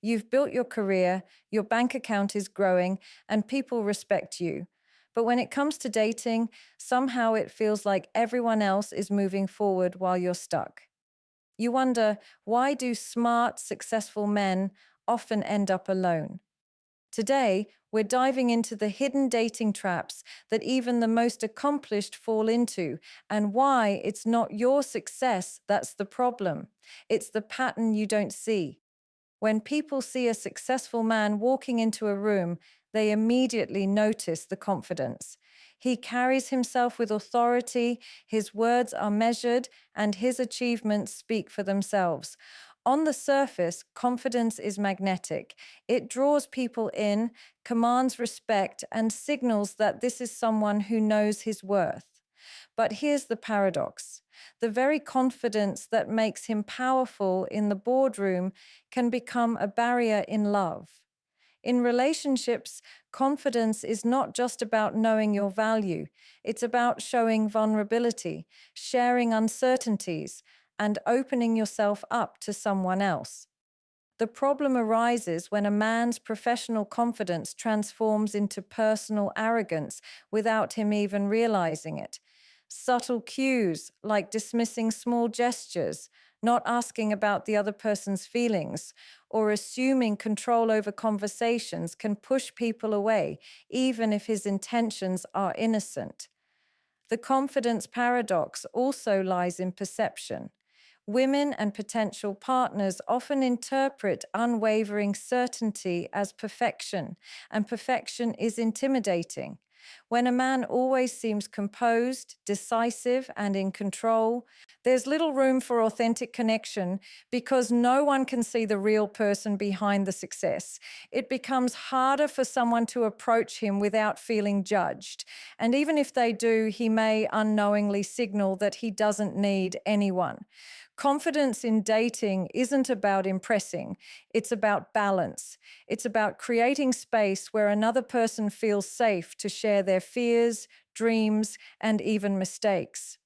You've built your career, your bank account is growing, and people respect you. But when it comes to dating, somehow it feels like everyone else is moving forward while you're stuck. You wonder, why do smart, successful men often end up alone? Today, we're diving into the hidden dating traps that even the most accomplished fall into, and why it's not your success that's the problem. It's the pattern you don't see. When people see a successful man walking into a room, they immediately notice the confidence. He carries himself with authority, his words are measured, and his achievements speak for themselves. On the surface, confidence is magnetic. It draws people in, commands respect, and signals that this is someone who knows his worth. But here's the paradox. The very confidence that makes him powerful in the boardroom can become a barrier in love. In relationships, confidence is not just about knowing your value, it's about showing vulnerability, sharing uncertainties, and opening yourself up to someone else. The problem arises when a man's professional confidence transforms into personal arrogance without him even realizing it. Subtle cues like dismissing small gestures, not asking about the other person's feelings, or assuming control over conversations can push people away, even if his intentions are innocent. The confidence paradox also lies in perception. Women and potential partners often interpret unwavering certainty as perfection, and perfection is intimidating. When a man always seems composed, decisive, and in control, there's little room for authentic connection because no one can see the real person behind the success. It becomes harder for someone to approach him without feeling judged. And even if they do, he may unknowingly signal that he doesn't need anyone. Confidence in dating isn't about impressing, it's about balance. It's about creating space where another person feels safe to share their fears, dreams, and even mistakes.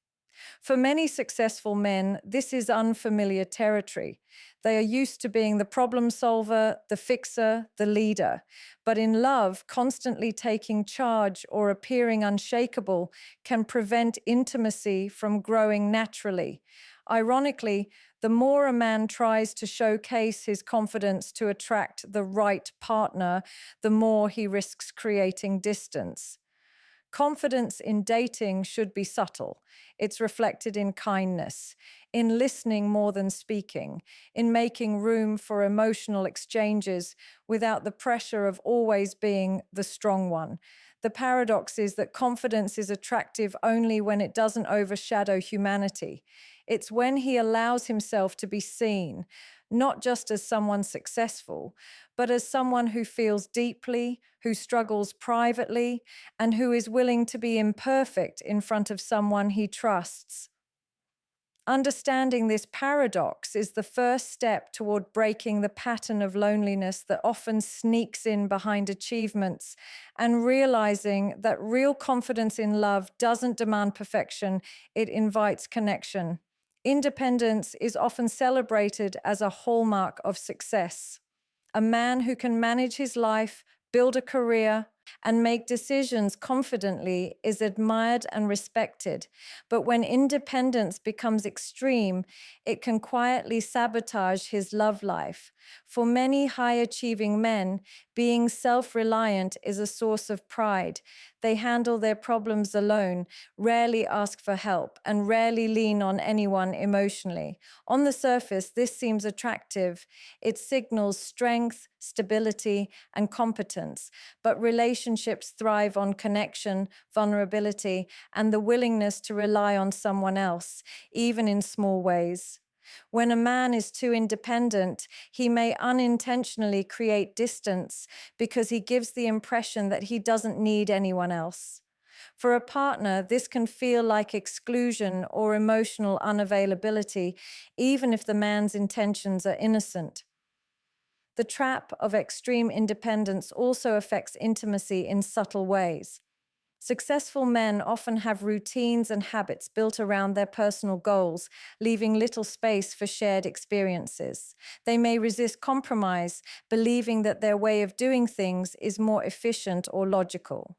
For many successful men, this is unfamiliar territory. They are used to being the problem solver, the fixer, the leader. But in love, constantly taking charge or appearing unshakable can prevent intimacy from growing naturally. Ironically, the more a man tries to showcase his confidence to attract the right partner, the more he risks creating distance. Confidence in dating should be subtle. It's reflected in kindness, in listening more than speaking, in making room for emotional exchanges without the pressure of always being the strong one. The paradox is that confidence is attractive only when it doesn't overshadow humanity. It's when he allows himself to be seen, not just as someone successful, but as someone who feels deeply, who struggles privately, and who is willing to be imperfect in front of someone he trusts. Understanding this paradox is the first step toward breaking the pattern of loneliness that often sneaks in behind achievements, and realizing that real confidence in love doesn't demand perfection, it invites connection. Independence is often celebrated as a hallmark of success. A man who can manage his life, build a career, and make decisions confidently is admired and respected. But when independence becomes extreme, it can quietly sabotage his love life. For many high-achieving men, being self-reliant is a source of pride. They handle their problems alone, rarely ask for help, and rarely lean on anyone emotionally. On the surface, this seems attractive. It signals strength, stability, and competence. But relationships thrive on connection, vulnerability, and the willingness to rely on someone else, even in small ways. When a man is too independent, he may unintentionally create distance because he gives the impression that he doesn't need anyone else. For a partner, this can feel like exclusion or emotional unavailability, even if the man's intentions are innocent. The trap of extreme independence also affects intimacy in subtle ways. Successful men often have routines and habits built around their personal goals, leaving little space for shared experiences. They may resist compromise, believing that their way of doing things is more efficient or logical.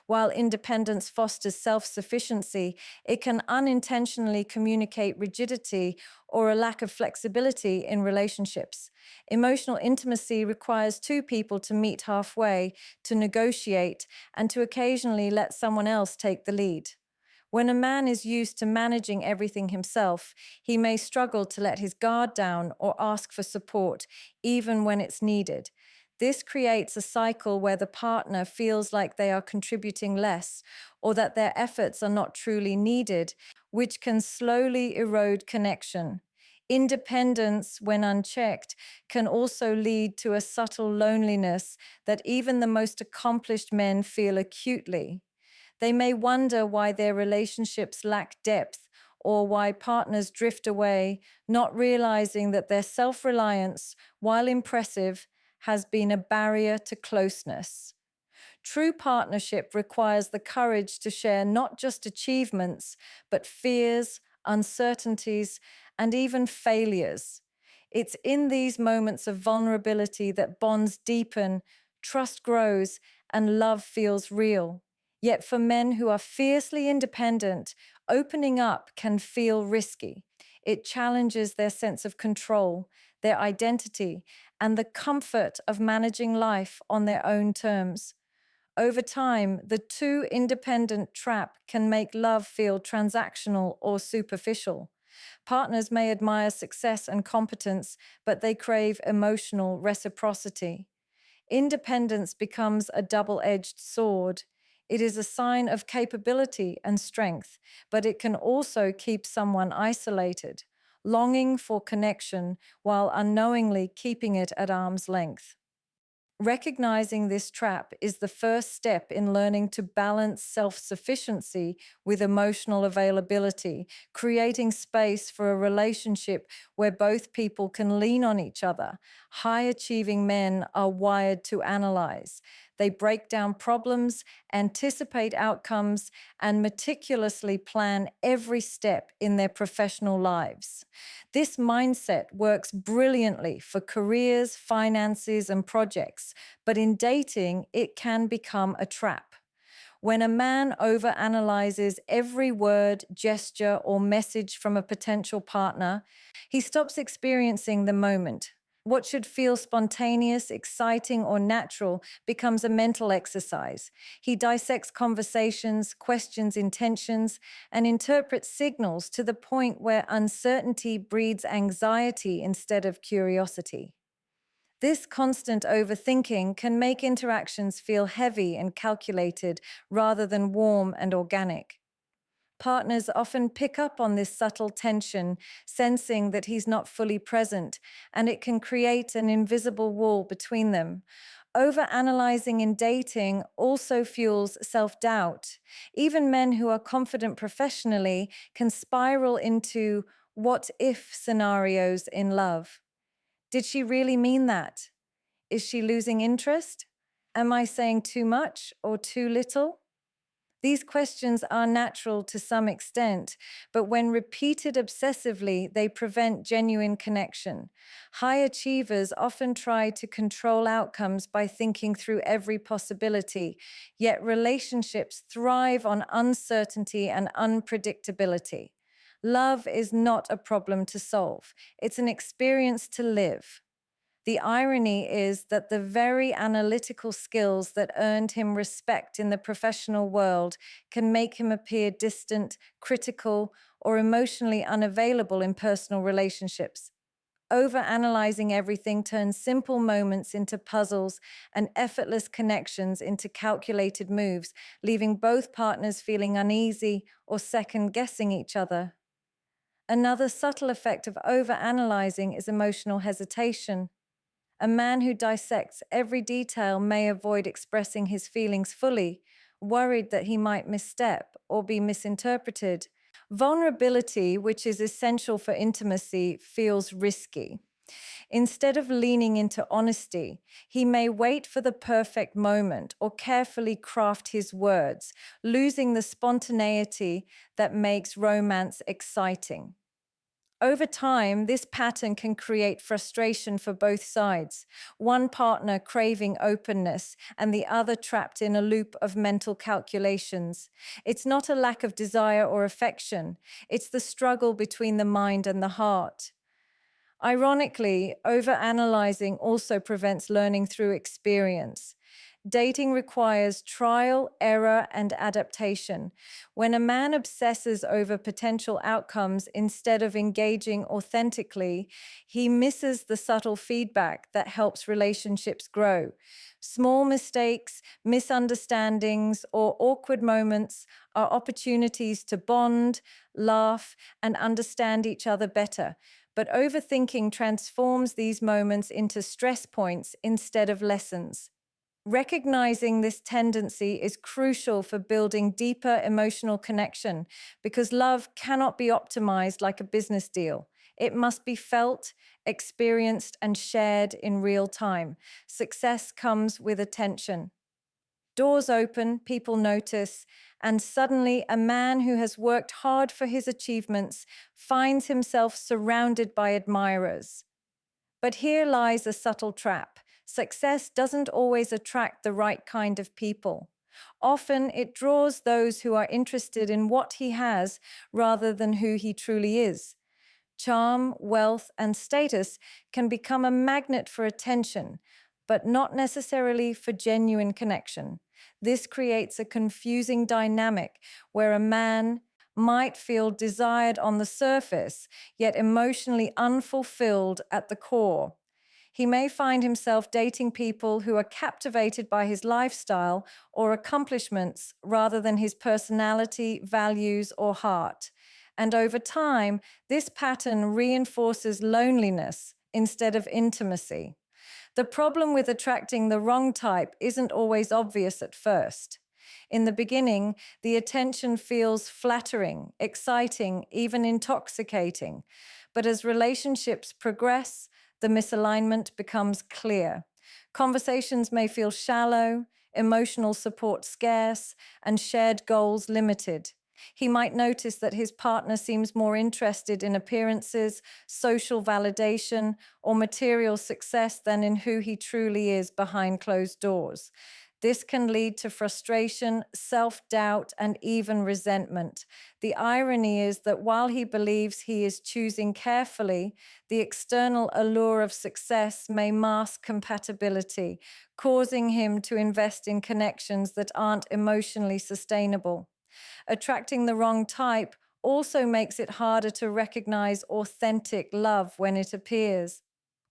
While independence fosters self sufficiency, it can unintentionally communicate rigidity or a lack of flexibility in relationships. Emotional intimacy requires two people to meet halfway, to negotiate, and to occasionally let someone else take the lead. When a man is used to managing everything himself, he may struggle to let his guard down or ask for support, even when it's needed. This creates a cycle where the partner feels like they are contributing less or that their efforts are not truly needed, which can slowly erode connection. Independence, when unchecked, can also lead to a subtle loneliness that even the most accomplished men feel acutely. They may wonder why their relationships lack depth or why partners drift away, not realizing that their self reliance, while impressive, has been a barrier to closeness. True partnership requires the courage to share not just achievements, but fears, uncertainties, and even failures. It's in these moments of vulnerability that bonds deepen, trust grows, and love feels real. Yet for men who are fiercely independent, opening up can feel risky. It challenges their sense of control, their identity, and the comfort of managing life on their own terms. Over time, the too independent trap can make love feel transactional or superficial. Partners may admire success and competence, but they crave emotional reciprocity. Independence becomes a double edged sword. It is a sign of capability and strength, but it can also keep someone isolated, longing for connection while unknowingly keeping it at arm's length. Recognizing this trap is the first step in learning to balance self sufficiency with emotional availability, creating space for a relationship where both people can lean on each other. High achieving men are wired to analyze. They break down problems, anticipate outcomes, and meticulously plan every step in their professional lives. This mindset works brilliantly for careers, finances, and projects, but in dating, it can become a trap. When a man overanalyzes every word, gesture, or message from a potential partner, he stops experiencing the moment. What should feel spontaneous, exciting, or natural becomes a mental exercise. He dissects conversations, questions intentions, and interprets signals to the point where uncertainty breeds anxiety instead of curiosity. This constant overthinking can make interactions feel heavy and calculated rather than warm and organic. Partners often pick up on this subtle tension, sensing that he's not fully present, and it can create an invisible wall between them. Overanalyzing in dating also fuels self doubt. Even men who are confident professionally can spiral into what if scenarios in love. Did she really mean that? Is she losing interest? Am I saying too much or too little? These questions are natural to some extent, but when repeated obsessively, they prevent genuine connection. High achievers often try to control outcomes by thinking through every possibility, yet relationships thrive on uncertainty and unpredictability. Love is not a problem to solve, it's an experience to live. The irony is that the very analytical skills that earned him respect in the professional world can make him appear distant, critical, or emotionally unavailable in personal relationships. Overanalyzing everything turns simple moments into puzzles and effortless connections into calculated moves, leaving both partners feeling uneasy or second guessing each other. Another subtle effect of overanalyzing is emotional hesitation. A man who dissects every detail may avoid expressing his feelings fully, worried that he might misstep or be misinterpreted. Vulnerability, which is essential for intimacy, feels risky. Instead of leaning into honesty, he may wait for the perfect moment or carefully craft his words, losing the spontaneity that makes romance exciting. Over time, this pattern can create frustration for both sides, one partner craving openness and the other trapped in a loop of mental calculations. It's not a lack of desire or affection, it's the struggle between the mind and the heart. Ironically, overanalyzing also prevents learning through experience. Dating requires trial, error, and adaptation. When a man obsesses over potential outcomes instead of engaging authentically, he misses the subtle feedback that helps relationships grow. Small mistakes, misunderstandings, or awkward moments are opportunities to bond, laugh, and understand each other better. But overthinking transforms these moments into stress points instead of lessons. Recognizing this tendency is crucial for building deeper emotional connection because love cannot be optimized like a business deal. It must be felt, experienced, and shared in real time. Success comes with attention. Doors open, people notice, and suddenly a man who has worked hard for his achievements finds himself surrounded by admirers. But here lies a subtle trap. Success doesn't always attract the right kind of people. Often it draws those who are interested in what he has rather than who he truly is. Charm, wealth, and status can become a magnet for attention, but not necessarily for genuine connection. This creates a confusing dynamic where a man might feel desired on the surface, yet emotionally unfulfilled at the core. He may find himself dating people who are captivated by his lifestyle or accomplishments rather than his personality, values, or heart. And over time, this pattern reinforces loneliness instead of intimacy. The problem with attracting the wrong type isn't always obvious at first. In the beginning, the attention feels flattering, exciting, even intoxicating. But as relationships progress, the misalignment becomes clear. Conversations may feel shallow, emotional support scarce, and shared goals limited. He might notice that his partner seems more interested in appearances, social validation, or material success than in who he truly is behind closed doors. This can lead to frustration, self-doubt, and even resentment. The irony is that while he believes he is choosing carefully, the external allure of success may mask compatibility, causing him to invest in connections that aren't emotionally sustainable. Attracting the wrong type also makes it harder to recognize authentic love when it appears.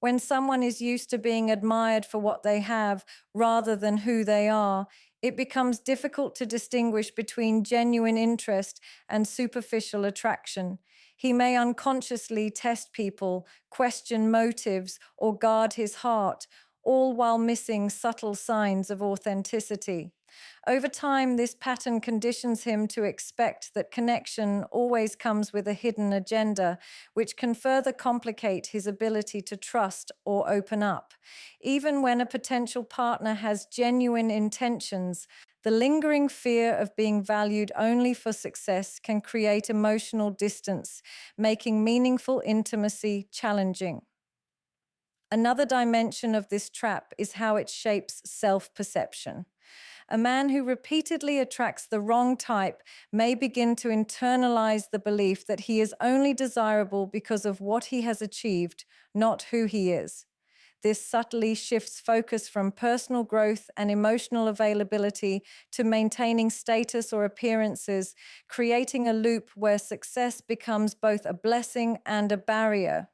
When someone is used to being admired for what they have rather than who they are, it becomes difficult to distinguish between genuine interest and superficial attraction. He may unconsciously test people, question motives, or guard his heart, all while missing subtle signs of authenticity. Over time, this pattern conditions him to expect that connection always comes with a hidden agenda, which can further complicate his ability to trust or open up. Even when a potential partner has genuine intentions, the lingering fear of being valued only for success can create emotional distance, making meaningful intimacy challenging. Another dimension of this trap is how it shapes self-perception. A man who repeatedly attracts the wrong type may begin to internalize the belief that he is only desirable because of what he has achieved, not who he is. This subtly shifts focus from personal growth and emotional availability to maintaining status or appearances, creating a loop where success becomes both a blessing and a barrier.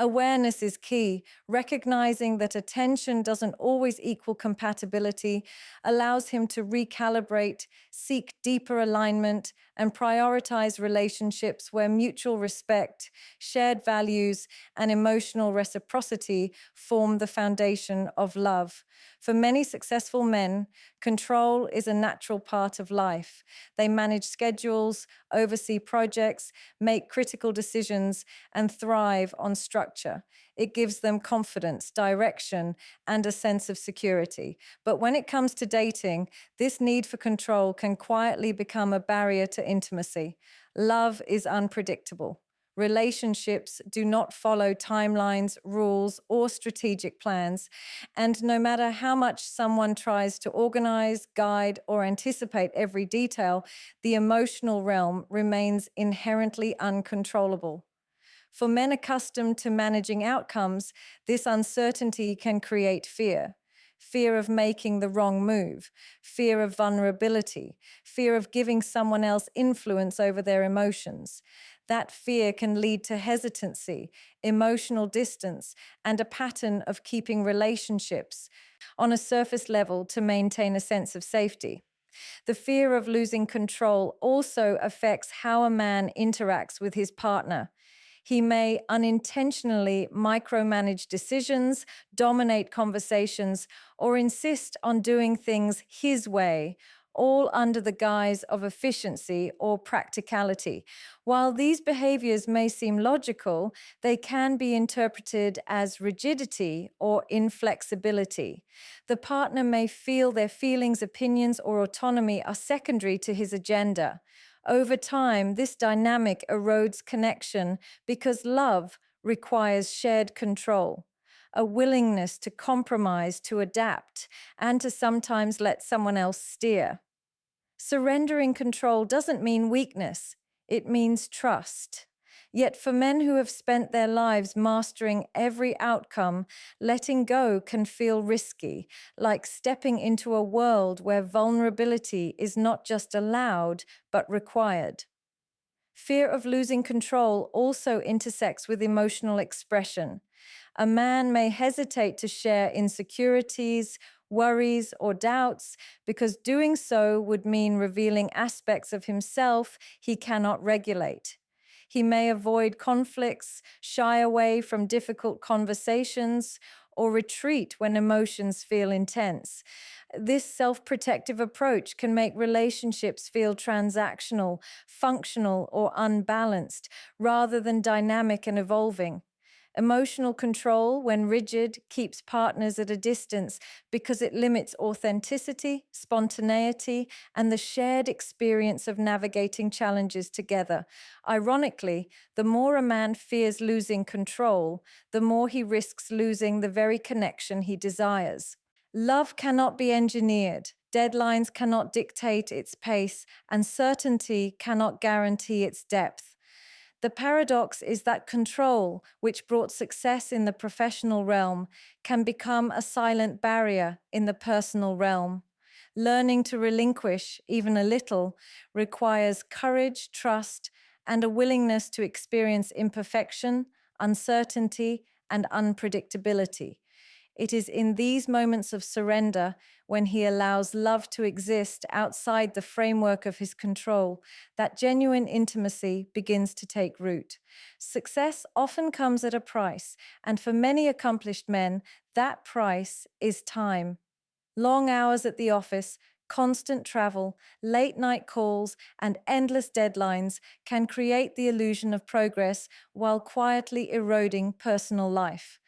Awareness is key. Recognizing that attention doesn't always equal compatibility allows him to recalibrate, seek deeper alignment, and prioritize relationships where mutual respect, shared values, and emotional reciprocity form the foundation of love. For many successful men, control is a natural part of life. They manage schedules, oversee projects, make critical decisions, and thrive on structure structure. It gives them confidence, direction, and a sense of security. But when it comes to dating, this need for control can quietly become a barrier to intimacy. Love is unpredictable. Relationships do not follow timelines, rules, or strategic plans. And no matter how much someone tries to organize, guide, or anticipate every detail, the emotional realm remains inherently uncontrollable. For men accustomed to managing outcomes, this uncertainty can create fear. Fear of making the wrong move, fear of vulnerability, fear of giving someone else influence over their emotions. That fear can lead to hesitancy, emotional distance, and a pattern of keeping relationships on a surface level to maintain a sense of safety. The fear of losing control also affects how a man interacts with his partner. He may unintentionally micromanage decisions, dominate conversations, or insist on doing things his way, all under the guise of efficiency or practicality. While these behaviors may seem logical, they can be interpreted as rigidity or inflexibility. The partner may feel their feelings, opinions, or autonomy are secondary to his agenda. Over time, this dynamic erodes connection because love requires shared control, a willingness to compromise, to adapt, and to sometimes let someone else steer. Surrendering control doesn't mean weakness, it means trust. Yet for men who have spent their lives mastering every outcome, letting go can feel risky, like stepping into a world where vulnerability is not just allowed, but required. Fear of losing control also intersects with emotional expression. A man may hesitate to share insecurities, worries, or doubts because doing so would mean revealing aspects of himself he cannot regulate. He may avoid conflicts, shy away from difficult conversations, or retreat when emotions feel intense. This self-protective approach can make relationships feel transactional, functional, or unbalanced, rather than dynamic and evolving. Emotional control, when rigid, keeps partners at a distance because it limits authenticity, spontaneity, and the shared experience of navigating challenges together. Ironically, the more a man fears losing control, the more he risks losing the very connection he desires. Love cannot be engineered. Deadlines cannot dictate its pace, and certainty cannot guarantee its depth. The paradox is that control, which brought success in the professional realm, can become a silent barrier in the personal realm. Learning to relinquish, even a little, requires courage, trust, and a willingness to experience imperfection, uncertainty, and unpredictability. It is in these moments of surrender, when he allows love to exist outside the framework of his control, that genuine intimacy begins to take root. Success often comes at a price, and for many accomplished men, that price is time. Long hours at the office, constant travel, late night calls, and endless deadlines can create the illusion of progress while quietly eroding personal life.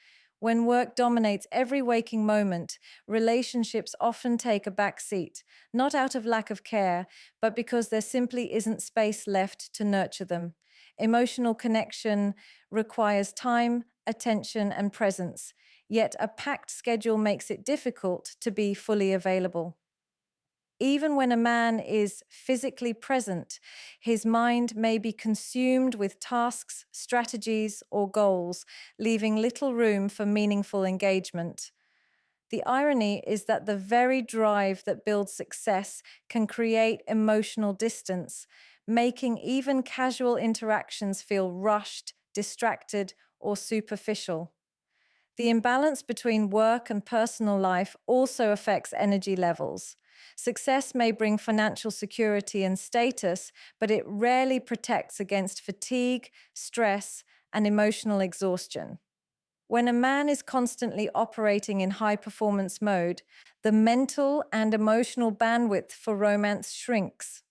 When work dominates every waking moment, relationships often take a back seat, not out of lack of care, but because there simply isn't space left to nurture them. Emotional connection requires time, attention, and presence, yet a packed schedule makes it difficult to be fully available. Even when a man is physically present, his mind may be consumed with tasks, strategies, or goals, leaving little room for meaningful engagement. The irony is that the very drive that builds success can create emotional distance, making even casual interactions feel rushed, distracted, or superficial. The imbalance between work and personal life also affects energy levels. Success may bring financial security and status, but it rarely protects against fatigue, stress, and emotional exhaustion. When a man is constantly operating in high performance mode, the mental and emotional bandwidth for romance shrinks.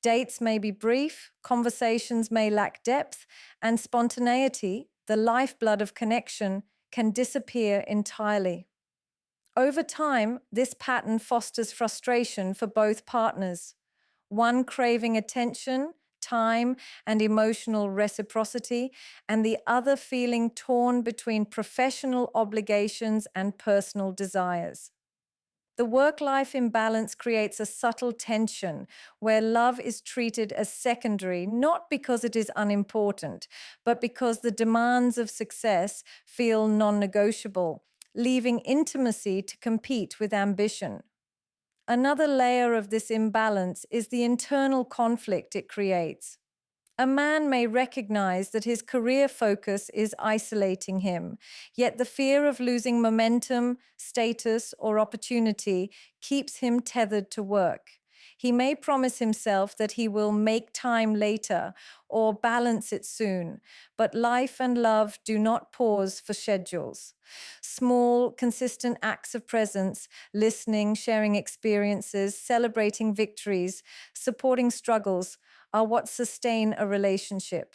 Dates may be brief, conversations may lack depth, and spontaneity, the lifeblood of connection, can disappear entirely. Over time, this pattern fosters frustration for both partners, one craving attention, time, and emotional reciprocity, and the other feeling torn between professional obligations and personal desires. The work life imbalance creates a subtle tension where love is treated as secondary, not because it is unimportant, but because the demands of success feel non negotiable, leaving intimacy to compete with ambition. Another layer of this imbalance is the internal conflict it creates. A man may recognize that his career focus is isolating him, yet the fear of losing momentum, status, or opportunity keeps him tethered to work. He may promise himself that he will make time later or balance it soon, but life and love do not pause for schedules. Small, consistent acts of presence, listening, sharing experiences, celebrating victories, supporting struggles, are what sustain a relationship.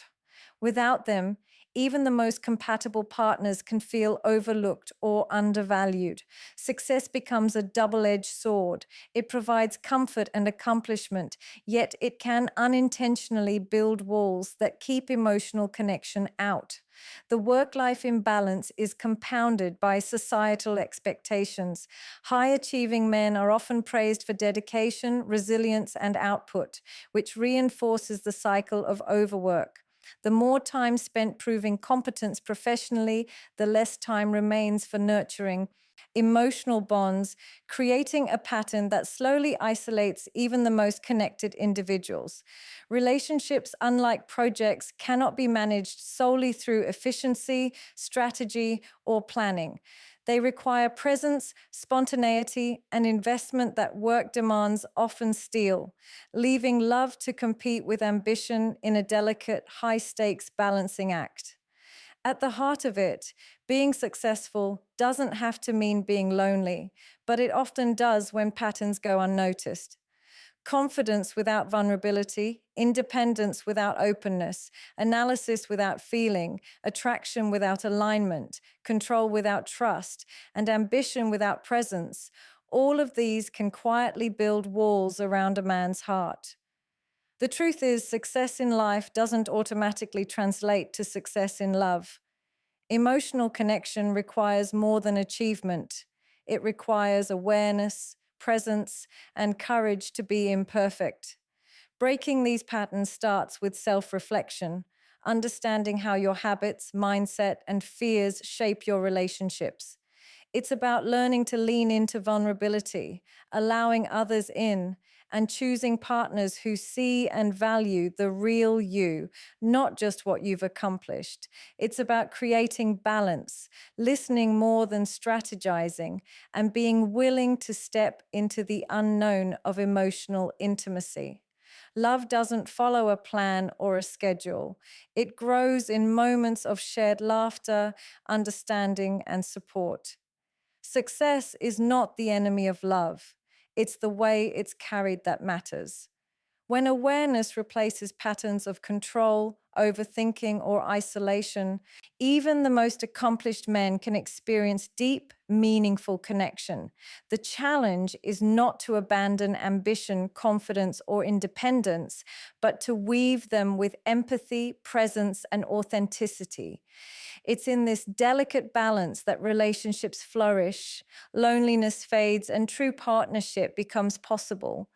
Without them, even the most compatible partners can feel overlooked or undervalued. Success becomes a double edged sword. It provides comfort and accomplishment, yet it can unintentionally build walls that keep emotional connection out. The work life imbalance is compounded by societal expectations. High achieving men are often praised for dedication, resilience, and output, which reinforces the cycle of overwork. The more time spent proving competence professionally, the less time remains for nurturing emotional bonds, creating a pattern that slowly isolates even the most connected individuals. Relationships, unlike projects, cannot be managed solely through efficiency, strategy, or planning. They require presence, spontaneity, and investment that work demands often steal, leaving love to compete with ambition in a delicate, high stakes balancing act. At the heart of it, being successful doesn't have to mean being lonely, but it often does when patterns go unnoticed. Confidence without vulnerability, independence without openness, analysis without feeling, attraction without alignment, control without trust, and ambition without presence, all of these can quietly build walls around a man's heart. The truth is, success in life doesn't automatically translate to success in love. Emotional connection requires more than achievement. It requires awareness, presence, and courage to be imperfect. Breaking these patterns starts with self reflection, understanding how your habits, mindset, and fears shape your relationships. It's about learning to lean into vulnerability, allowing others in, and choosing partners who see and value the real you, not just what you've accomplished. It's about creating balance, listening more than strategizing, and being willing to step into the unknown of emotional intimacy. Love doesn't follow a plan or a schedule. It grows in moments of shared laughter, understanding, and support. Success is not the enemy of love. It's the way it's carried that matters. When awareness replaces patterns of control, overthinking, or isolation, even the most accomplished men can experience deep, meaningful connection. The challenge is not to abandon ambition, confidence, or independence, but to weave them with empathy, presence, and authenticity. It's in this delicate balance that relationships flourish, loneliness fades, and true partnership becomes possible.